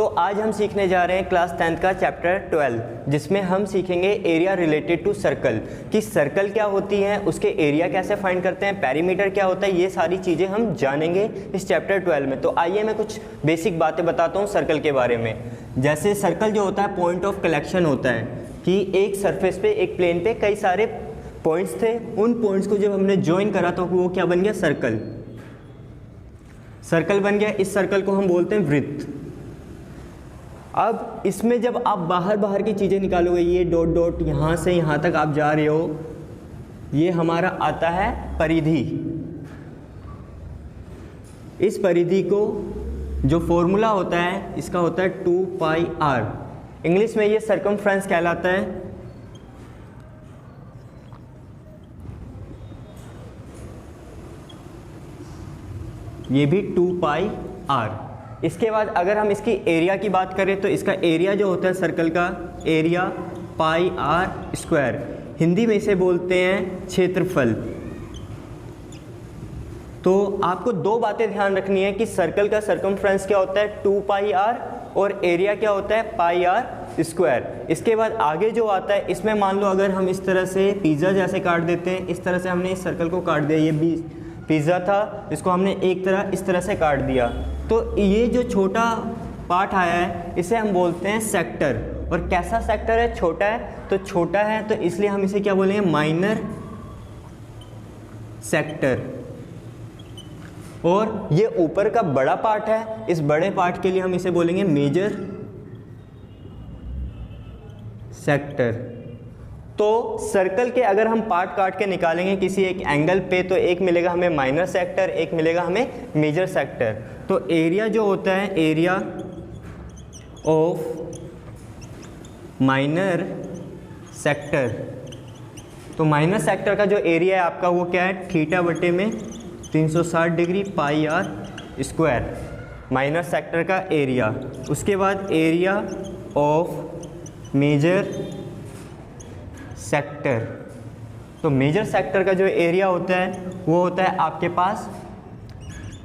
तो आज हम सीखने जा रहे हैं क्लास 10th का चैप्टर 12, जिसमें हम सीखेंगे एरिया रिलेटेड टू सर्कल, कि सर्कल क्या होती है, उसके एरिया कैसे फाइंड करते हैं, पेरीमीटर क्या होता है, ये सारी चीज़ें हम जानेंगे इस चैप्टर 12 में। तो आइए मैं कुछ बेसिक बातें बताता हूँ सर्कल के बारे में। जैसे सर्कल जो होता है पॉइंट ऑफ कलेक्शन होता है, कि एक सरफेस पे, एक प्लेन पे कई सारे पॉइंट्स थे, उन पॉइंट्स को जब हमने ज्वाइन करा तो वो क्या बन गया, सर्कल। सर्कल बन गया। इस सर्कल को हम बोलते हैं वृत्त। अब इसमें जब आप बाहर की चीज़ें निकालोगे, ये डॉट डॉट यहाँ से यहाँ तक आप जा रहे हो, ये हमारा आता है परिधि। इस परिधि को जो फॉर्मूला होता है इसका होता है 2πr। इंग्लिश में ये सर्कमफ्रेंस कहलाता है। ये भी 2πr। इसके बाद अगर हम इसकी एरिया की बात करें तो इसका एरिया जो होता है सर्कल का, एरिया πr²। हिंदी में इसे बोलते हैं क्षेत्रफल। तो आपको दो बातें ध्यान रखनी है कि सर्कल का सर्कमफ्रेंस क्या होता है 2πr और एरिया क्या होता है πr²। इसके बाद आगे जो आता है, इसमें मान लो अगर हम इस तरह से पिज़्ज़ा जैसे काट देते हैं, इस तरह से हमने इस सर्कल को काट दिया, ये भी पिज़्ज़ा था, इसको हमने एक तरह इस तरह से काट दिया, तो ये जो छोटा पार्ट आया है इसे हम बोलते हैं सेक्टर। और कैसा सेक्टर है, छोटा है, तो छोटा है तो इसलिए हम इसे क्या बोलेंगे, माइनर सेक्टर। और ये ऊपर का बड़ा पार्ट है, इस बड़े पार्ट के लिए हम इसे बोलेंगे मेजर सेक्टर। तो सर्कल के अगर हम पार्ट काट के निकालेंगे किसी एक एंगल पे, तो एक मिलेगा हमें माइनर सेक्टर, एक मिलेगा हमें मेजर सेक्टर। तो एरिया जो होता है, एरिया ऑफ माइनर सेक्टर, तो माइनर सेक्टर का जो एरिया है आपका वो क्या है, थीटा बटे में 360 डिग्री πr², माइनर सेक्टर का एरिया। उसके बाद एरिया ऑफ मेजर सेक्टर, तो मेजर सेक्टर का जो एरिया होता है वो होता है आपके पास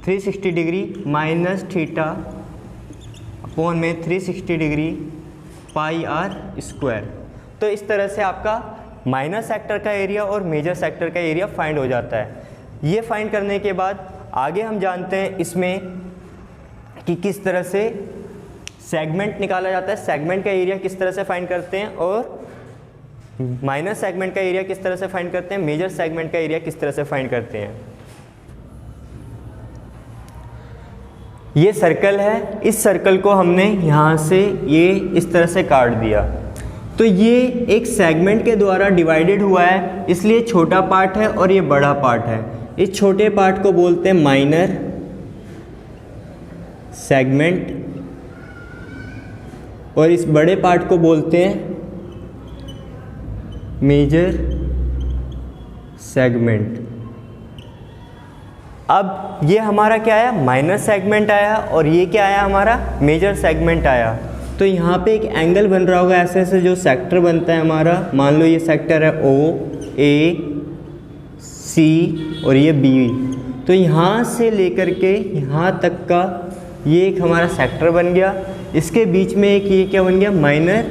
360 डिग्री माइनस थीटा अपॉन में 360 डिग्री πr²। तो इस तरह से आपका माइनर सेक्टर का एरिया और मेजर सेक्टर का एरिया फाइंड हो जाता है। ये फाइंड करने के बाद आगे हम जानते हैं इसमें कि किस तरह से सेगमेंट निकाला जाता है, सेगमेंट का एरिया किस तरह से फाइंड करते हैं, और माइनर सेगमेंट का एरिया किस तरह से फाइंड करते हैं, मेजर सेगमेंट का एरिया किस तरह से फाइंड करते हैं। ये सर्कल है, इस सर्कल को हमने यहाँ से ये इस तरह से काट दिया, तो ये एक सेगमेंट के द्वारा डिवाइडेड हुआ है, इसलिए छोटा पार्ट है और ये बड़ा पार्ट है। इस छोटे पार्ट को बोलते हैं माइनर सेगमेंट और इस बड़े पार्ट को बोलते हैं मेजर सेगमेंट। अब ये हमारा क्या आया, माइनर सेगमेंट आया, और ये क्या आया, हमारा मेजर सेगमेंट आया। तो यहाँ पे एक एंगल बन रहा होगा ऐसे ऐसे, जो सेक्टर बनता है हमारा, मान लो ये सेक्टर है OAC और ये B। तो यहाँ से लेकर के यहाँ तक का ये एक हमारा सेक्टर बन गया, इसके बीच में एक ये क्या बन गया, माइनर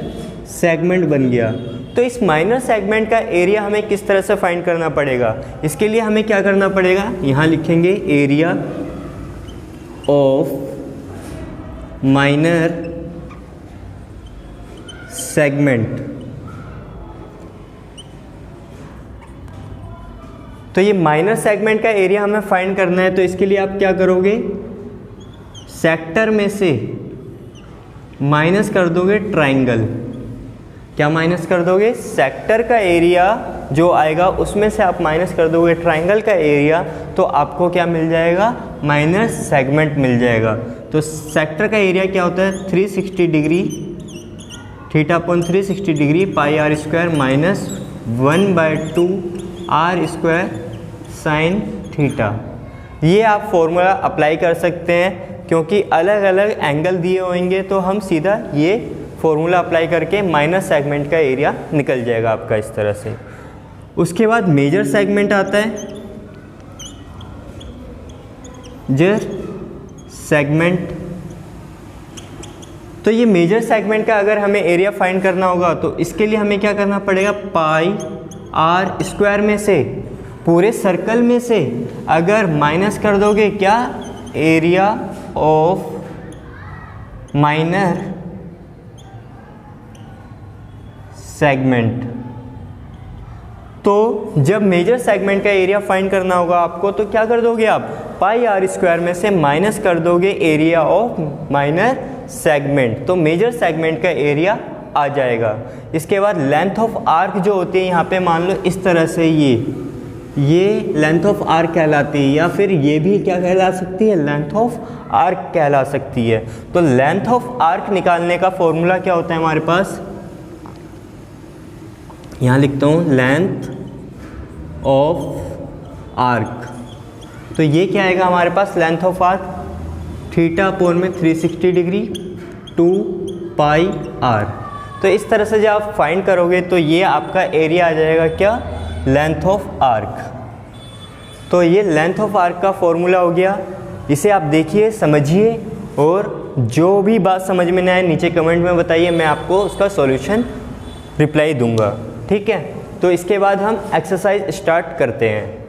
सेगमेंट बन गया। तो इस माइनर सेगमेंट का एरिया हमें किस तरह से फाइंड करना पड़ेगा, इसके लिए हमें क्या करना पड़ेगा, यहाँ लिखेंगे एरिया ऑफ माइनर सेगमेंट। तो ये माइनर सेगमेंट का एरिया हमें फाइंड करना है, तो इसके लिए आप क्या करोगे, सेक्टर में से माइनस कर दोगे ट्राइंगल। क्या माइनस कर दोगे, सेक्टर का एरिया जो आएगा उसमें से आप माइनस कर दोगे ट्राइंगल का एरिया, तो आपको क्या मिल जाएगा, माइनर सेगमेंट मिल जाएगा। तो सेक्टर का एरिया क्या होता है, 360 degree theta upon 360 degree πr² minus 1/2 r² sine theta. ये आप फॉर्मूला अप्लाई कर सकते हैं, क्योंकि अलग अलग एंगल दिए होंगे तो हम सीधा ये फॉर्मूला अप्लाई करके माइनर सेगमेंट का एरिया निकल जाएगा आपका इस तरह से। उसके बाद मेजर सेगमेंट आता है, मेजर सेगमेंट तो ये मेजर सेगमेंट का अगर हमें एरिया फाइंड करना होगा तो इसके लिए हमें क्या करना पड़ेगा, पाई आर स्क्वायर में से पूरे सर्कल में से अगर माइनस कर दोगे क्या, एरिया ऑफ माइनर सेगमेंट। तो जब मेजर सेगमेंट का एरिया फाइंड करना होगा आपको तो क्या कर दोगे आप, पाई आर स्क्वायर में से माइनस कर दोगे एरिया ऑफ माइनर सेगमेंट, तो मेजर सेगमेंट का एरिया आ जाएगा। इसके बाद लेंथ ऑफ आर्क जो होती है यहाँ पे मान लो इस तरह से ये लेंथ ऑफ आर्क कहलाती है, या फिर ये भी क्या कहला सकती है, लेंथ ऑफ आर्क कहला सकती है। तो लेंथ ऑफ आर्क निकालने का फॉर्मूला क्या होता है हमारे पास, यहाँ लिखता हूँ लेंथ ऑफ आर्क। तो ये क्या आएगा हमारे पास, length of arc theta upon में 360 डिग्री 2 पाई आर। तो इस तरह से जब आप फाइंड करोगे तो ये आपका एरिया आ जाएगा क्या, लेंथ ऑफ आर्क। तो ये लेंथ ऑफ आर्क का फॉर्मूला हो गया। इसे आप देखिए, समझिए, और जो भी बात समझ में ना आए नीचे कमेंट में बताइए, मैं आपको उसका सॉल्यूशन रिप्लाई दूंगा, ठीक है। तो इसके बाद हम एक्सरसाइज स्टार्ट करते हैं।